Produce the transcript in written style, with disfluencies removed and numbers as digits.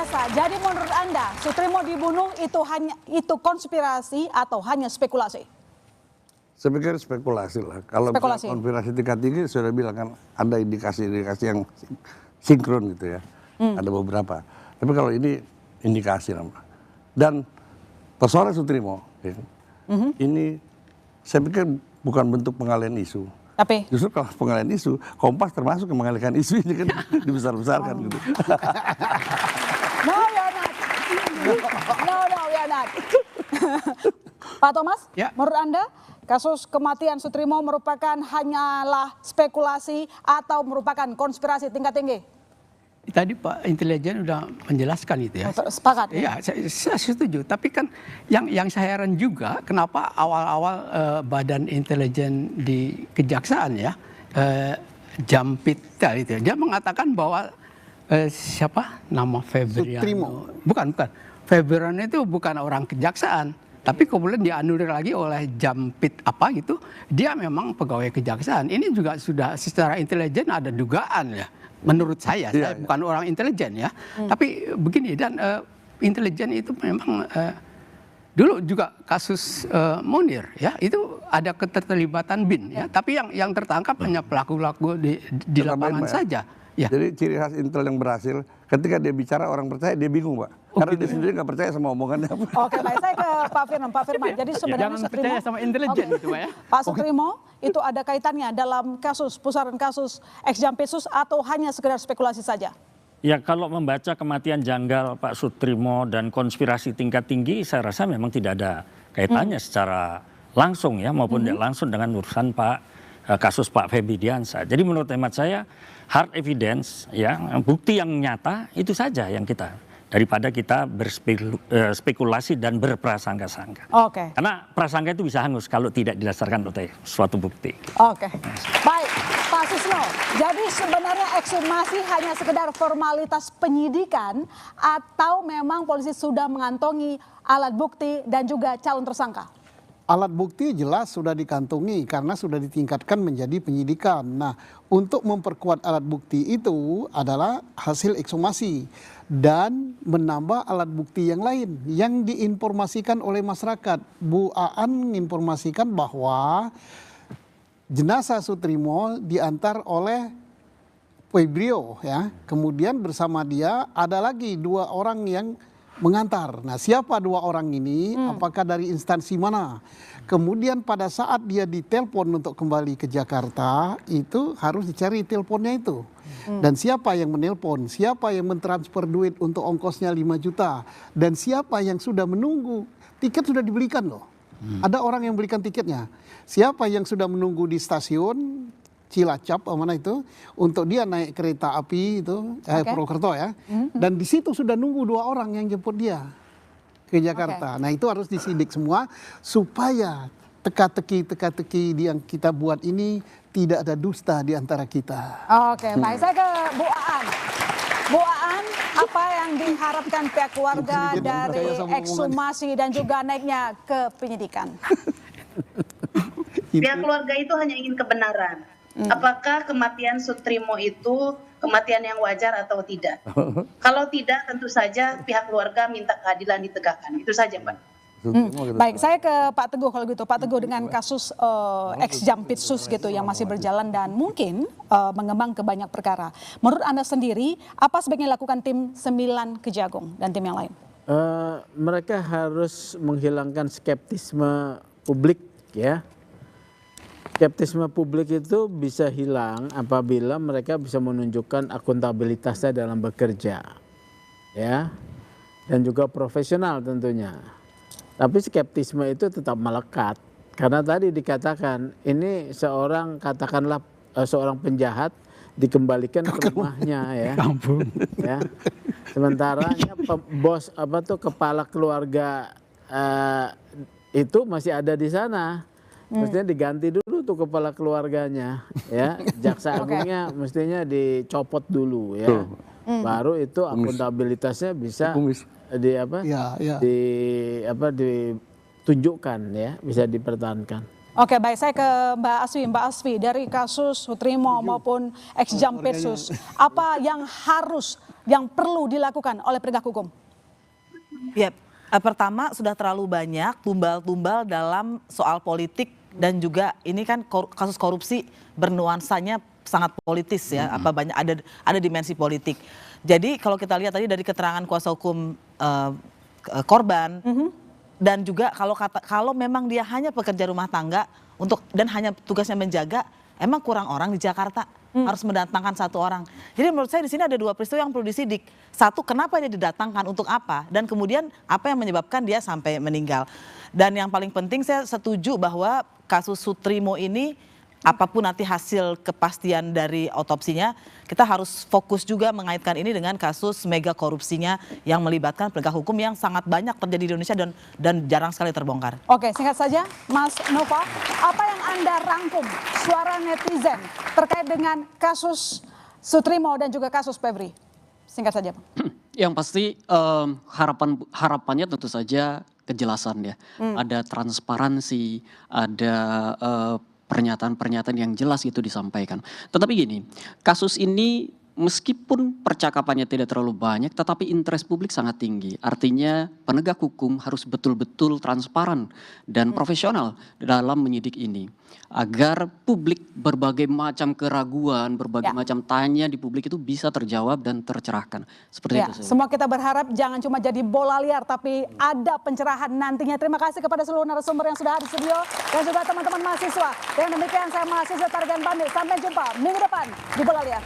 biasa. Jadi menurut Anda, Sutrimo dibunuh itu konspirasi atau hanya spekulasi? Saya pikir spekulasi lah. Kalau konspirasi tingkat tinggi sudah bilang kan ada indikasi-indikasi yang sinkron gitu ya. Ada beberapa. Tapi kalau ini indikasi lah. Dan persoalan Sutrimo ini saya pikir bukan bentuk pengalian isu. Tapi justru kalau pengalian isu, Kompas termasuk yang mengalihkan isu ini kan dibesar-besarkan gitu. No, you're not. No, you're not. Pak Thomas, Ya. menurut Anda kasus kematian Sutrimo merupakan hanyalah spekulasi atau merupakan konspirasi tingkat tinggi? Tadi Pak Intelijen udah menjelaskan itu ya. Sepakat? Iya, saya setuju. Tapi kan yang saya heran juga kenapa awal-awal Badan Intelijen di Kejaksaan ya, Jampit itu, dia mengatakan bahwa siapa nama Febriano? Sutrimo. Bukan. Febriano itu bukan orang Kejaksaan. Tapi kemudian dianulir lagi oleh Jampit apa gitu, dia memang pegawai Kejaksaan. Ini juga sudah secara intelijen ada dugaan ya. Menurut saya bukan orang intelijen ya. Tapi begini, dan intelijen itu memang dulu juga kasus Munir ya, itu ada keterlibatan BIN ya. Tapi yang tertangkap hanya pelaku-pelaku di lapangan saja. Ya. Jadi ciri khas Intel yang berhasil, ketika dia bicara orang percaya, dia bingung Pak. Karena dia sendiri nggak percaya sama omongannya. Oke, baik, saya ke Pak Firman. Pak Firman, jadi sebenarnya Jangan percaya sama intelijen itu Pak ya. Pak Sutrimo itu ada kaitannya dalam kasus, pusaran kasus ex-Jampitsus atau hanya sekedar spekulasi saja? Ya, kalau membaca kematian janggal Pak Sutrimo dan konspirasi tingkat tinggi, saya rasa memang tidak ada kaitannya secara langsung ya, maupun tidak langsung dengan urusan kasus Pak Febri Diansah. Jadi menurut hemat saya, hard evidence ya, bukti yang nyata itu saja yang kita, daripada kita berspekulasi dan berprasangka-sangka. Oke. Karena prasangka itu bisa hangus kalau tidak didasarkan oleh suatu bukti. Oke, baik Pak Susno. Jadi sebenarnya ekshumasi hanya sekedar formalitas penyidikan atau memang polisi sudah mengantongi alat bukti dan juga calon tersangka? Alat bukti jelas sudah dikantongi karena sudah ditingkatkan menjadi penyidikan. Nah, untuk memperkuat alat bukti itu adalah hasil ekshumasi dan menambah alat bukti yang lain yang diinformasikan oleh masyarakat. Bu Aan menginformasikan bahwa jenazah Sutrimo diantar oleh Febrio ya. Kemudian bersama dia ada lagi 2 orang yang mengantar. Nah, siapa 2 orang ini? Apakah dari instansi mana? Kemudian pada saat dia ditelepon untuk kembali ke Jakarta, itu harus dicari teleponnya itu. Dan siapa yang menelpon? Siapa yang mentransfer duit untuk ongkosnya 5 juta? Dan siapa yang sudah menunggu? Tiket sudah dibelikan loh. Ada orang yang belikan tiketnya. Siapa yang sudah menunggu di stasiun Cilacap mana itu untuk dia naik kereta api itu Purwokerto ya, dan di situ sudah nunggu 2 orang yang jemput dia ke Jakarta. Nah, itu harus disidik semua supaya teka-teki yang kita buat ini tidak ada dusta di antara kita. Oke, baik, saya ke Bu Aan. Bu Aan, apa yang diharapkan pihak keluarga dari ekshumasi dan juga naiknya ke penyidikan? Pihak keluarga itu hanya ingin kebenaran. Apakah kematian Sutrimo itu kematian yang wajar atau tidak? Kalau tidak, tentu saja pihak keluarga minta keadilan ditegakkan. Itu saja, Pak. Baik, saya ke Pak Teguh kalau gitu. Pak Teguh, dengan kasus ex-Jampitsus gitu yang masih berjalan dan mungkin mengembang ke banyak perkara. Menurut Anda sendiri, apa sebaiknya dilakukan tim 9 Kejagung dan tim yang lain? Mereka harus menghilangkan skeptisme publik ya. Skeptisme publik itu bisa hilang apabila mereka bisa menunjukkan akuntabilitasnya dalam bekerja, ya, dan juga profesional tentunya. Tapi skeptisme itu tetap melekat karena tadi dikatakan ini seorang katakanlah seorang penjahat dikembalikan ke rumahnya ya, ya. Sementara bos kepala keluarga itu masih ada di sana. Mestinya diganti dulu tuh kepala keluarganya ya, jaksa agungnya mestinya dicopot dulu ya, baru itu akuntabilitasnya bisa ditunjukkan ya, bisa dipertahankan. Oke, baik, saya ke Mbak Asfi dari kasus Sutrimo maupun ex-Jampitsus, apa yang harus yang perlu dilakukan oleh penegak hukum? Ya, pertama sudah terlalu banyak tumbal-tumbal dalam soal politik dan juga ini kan kasus korupsi bernuansanya sangat politis ya, apa banyak ada dimensi politik. Jadi kalau kita lihat tadi dari keterangan kuasa hukum korban dan juga kalau memang dia hanya pekerja rumah tangga dan hanya tugasnya menjaga, emang kurang orang di Jakarta harus mendatangkan satu orang. Jadi menurut saya di sini ada dua peristiwa yang perlu disidik. Satu, kenapa dia didatangkan, untuk apa? Dan kemudian apa yang menyebabkan dia sampai meninggal. Dan yang paling penting saya setuju bahwa kasus Sutrimo ini apapun nanti hasil kepastian dari otopsinya, kita harus fokus juga mengaitkan ini dengan kasus mega korupsinya yang melibatkan penegak hukum yang sangat banyak terjadi di Indonesia dan jarang sekali terbongkar. Oke, singkat saja, Mas Nova, apa yang Anda rangkum suara netizen terkait dengan kasus Sutrimo dan juga kasus Febri? Singkat saja, Pak. Yang pasti harapannya tentu saja kejelasan ya. Ada transparansi, ada pernyataan-pernyataan yang jelas itu disampaikan. Tetapi gini, kasus ini meskipun percakapannya tidak terlalu banyak, tetapi interest publik sangat tinggi. Artinya penegak hukum harus betul-betul transparan dan profesional dalam menyidik ini. Agar publik berbagai macam keraguan, berbagai macam tanya di publik itu bisa terjawab dan tercerahkan. Seperti itu. Semua kita berharap jangan cuma jadi bola liar, tapi ada pencerahan nantinya. Terima kasih kepada seluruh narasumber yang sudah hadir di studio dan juga teman-teman mahasiswa. Dengan demikian saya mahasiswa Targan pamit. Sampai jumpa minggu depan di Bola Liar.